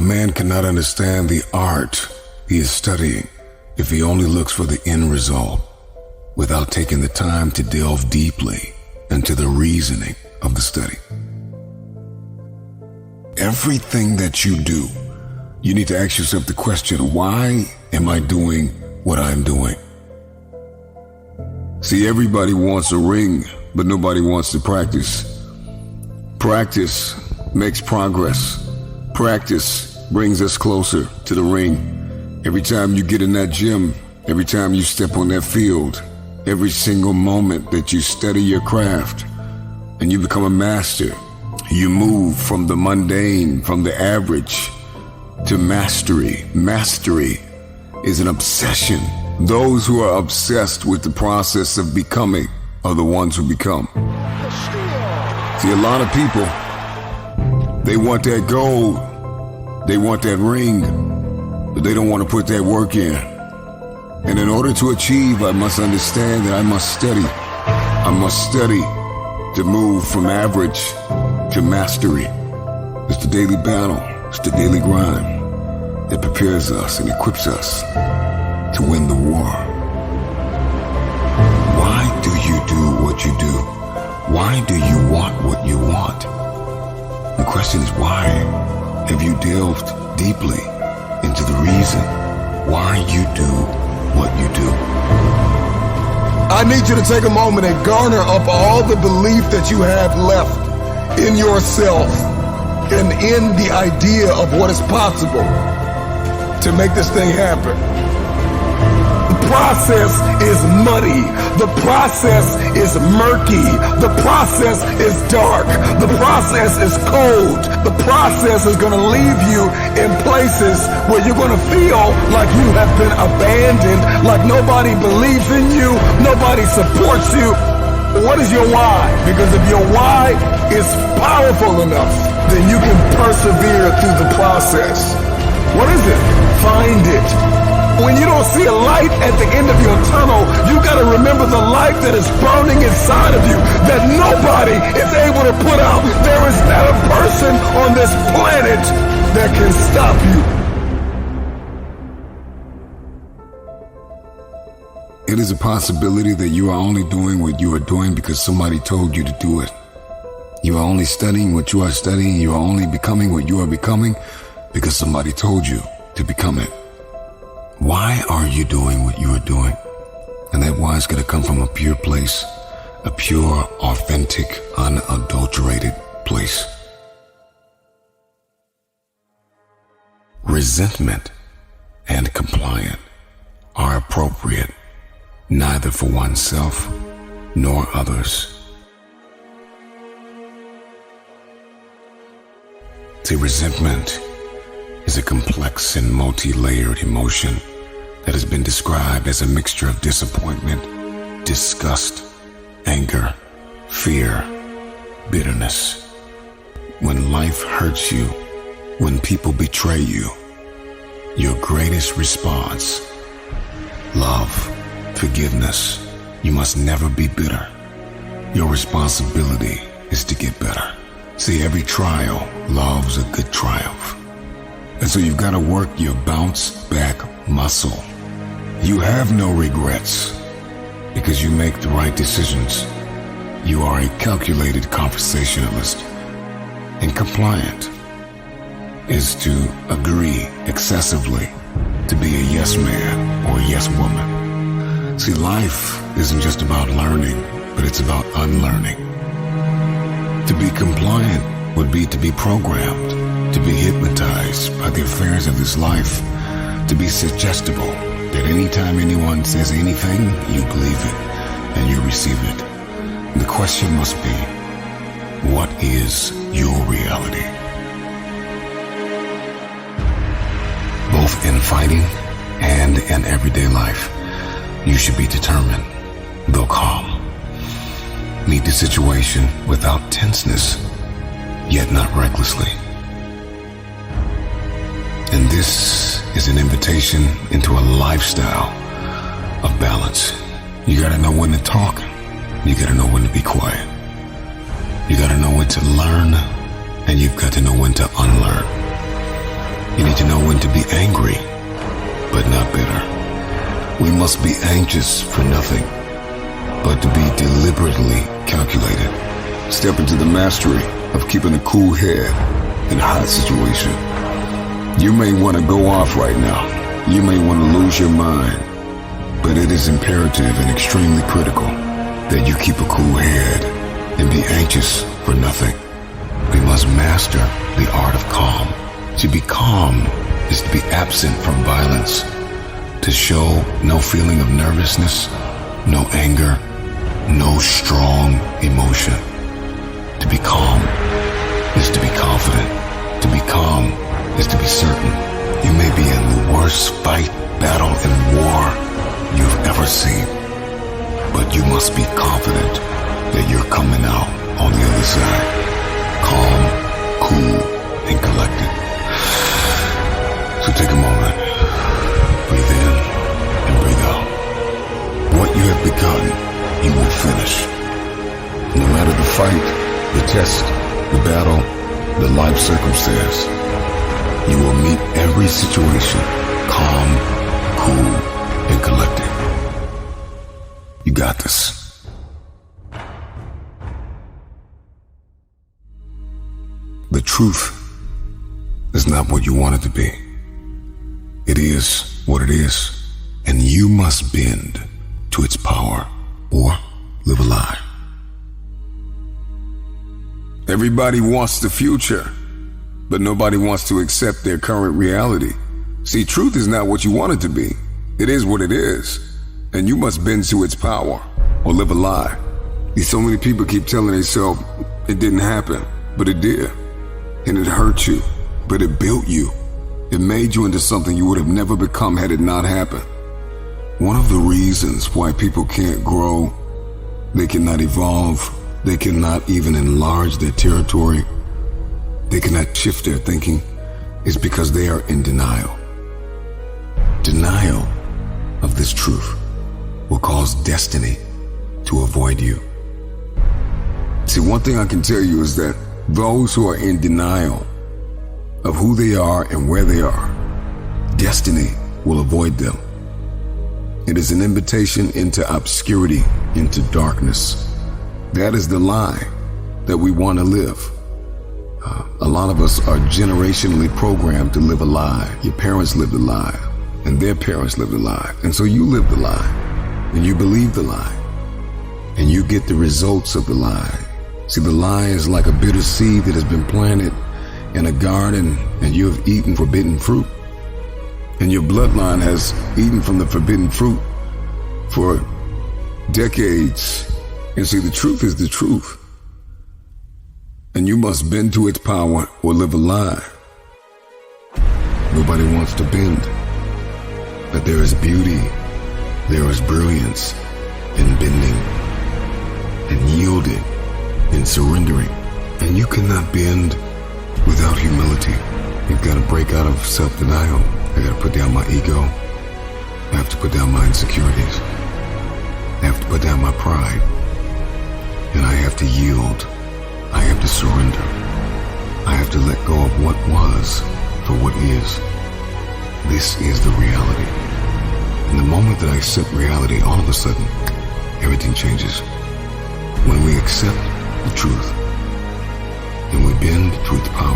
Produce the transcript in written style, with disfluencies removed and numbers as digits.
A man cannot understand the art he is studying if he only looks for the end result without taking the time to delve deeply into the reasoning of the study. Everything that you do, you need to ask yourself the question, why am I doing what I'm doing? See, everybody wants a ring, but nobody wants to practice. Practice makes progress. Practice brings us closer to the ring. Every time you get in that gym, every time you step on that field, every single moment that you study your craft and you become a master, you move from the mundane, from the average, to mastery. Mastery is an obsession. Those who are obsessed with the process of becoming are the ones who become. See, a lot of people, they want that gold, they want that ring, but they don't want to put that work in. And in order to achieve, I must understand that I must study. I must study to move from average to mastery. It's the daily battle. It's the daily grind that prepares us and equips us to win the war. Why do you do what you do? Why do you want what you want? The question is, why have you delved deeply into the reason why you do what you do? I need you to take a moment and garner up all the belief that you have left in yourself and in the idea of what is possible to make this thing happen. The process is muddy. The process is murky. The process is dark. The process is cold. The process is going to leave you in places where you're going to feel like you have been abandoned, like nobody believes in you, nobody supports you. What is your why? Because if your why is powerful enough, then you can persevere through the process. What is it? Find it. When you don't see a light at the end of your tunnel, you got to remember the light that is burning inside of you, that nobody is able to put out. There is not a person on this planet that can stop you. It is a possibility that you are only doing what you are doing because somebody told you to do it. You are only studying what you are studying. You are only becoming what you are becoming because somebody told you to become it. Why are you doing what you are doing? And that why is going to come from a pure place, a pure, authentic, unadulterated place. Resentment and compliant are appropriate neither for oneself nor others. See, resentment is a complex and multi-layered emotion that has been described as a mixture of disappointment, disgust, anger, fear, bitterness. When life hurts you, when people betray you, your greatest response, love, forgiveness, you must never be bitter. Your responsibility is to get better. See, every trial loves a good triumph. And so you've got to work your bounce back muscle. You have no regrets because you make the right decisions. You are a calculated conversationalist. And compliant is to agree excessively to be a yes man or a yes woman. See, life isn't just about learning, but it's about unlearning. To be compliant would be to be programmed, to be hypnotized by the affairs of this life, to be suggestible, that anytime anyone says anything, you believe it and you receive it. And the question must be, what is your reality? Both in fighting and in everyday life, you should be determined, though calm. Meet the situation without tenseness, yet not recklessly. And this is an invitation into a lifestyle of balance. You gotta know when to talk. You gotta know when to be quiet. You gotta know when to learn, and you've got to know when to unlearn. You need to know when to be angry, but not bitter. We must be anxious for nothing, but to be deliberately calculated. Step into the mastery of keeping a cool head in a hot situation. You may want to go off right now. You may want to lose your mind, but it is imperative and extremely critical that you keep a cool head and be anxious for nothing. We must master the art of calm. To be calm is to be absent from violence, to show no feeling of nervousness, no anger, no strong emotion. To be calm is to be confident. To be calm is to be certain. You may be in the worst fight, battle, and war you've ever seen, but you must be confident that you're coming out on the other side, calm, cool, and collected. So take a moment, breathe in and breathe out. What you have begun, you will finish. No matter the fight, the test, the battle, the life circumstance, you will meet every situation calm, cool, and collected. You got this. The truth is not what you want it to be. It is what it is, and you must bend to its power or live a lie. Everybody wants the future, but nobody wants to accept their current reality. See, truth is not what you want it to be. It is what it is, and you must bend to its power or live a lie. So many people keep telling themselves it didn't happen, but it did. And it hurt you, but it built you. It made you into something you would have never become had it not happened. One of the reasons why people can't grow, they cannot evolve, they cannot even enlarge their territory, they cannot shift their thinking, is because they are in denial. Denial of this truth will cause destiny to avoid you. See, one thing I can tell you is that those who are in denial of who they are and where they are, destiny will avoid them. It is an invitation into obscurity, into darkness. That is the lie that we want to live. A lot of us are generationally programmed to live a lie. Your parents lived a lie, and their parents lived a lie. And so you live the lie, and you believe the lie, and you get the results of the lie. See, the lie is like a bitter seed that has been planted in a garden, and you have eaten forbidden fruit. And your bloodline has eaten from the forbidden fruit for decades. And see, the truth is the truth. And you must bend to its power or live a lie. Nobody wants to bend. But there is beauty, there is brilliance in bending and yielding and surrendering. And you cannot bend without humility. You've got to break out of self-denial. I got to put down my ego. I have to put down my insecurities. I have to put down my pride. And I have to yield. I have to surrender. I have to let go of what was for what is. This is the reality. And the moment that I accept reality, all of a sudden, everything changes. When we accept the truth and we bend to its power,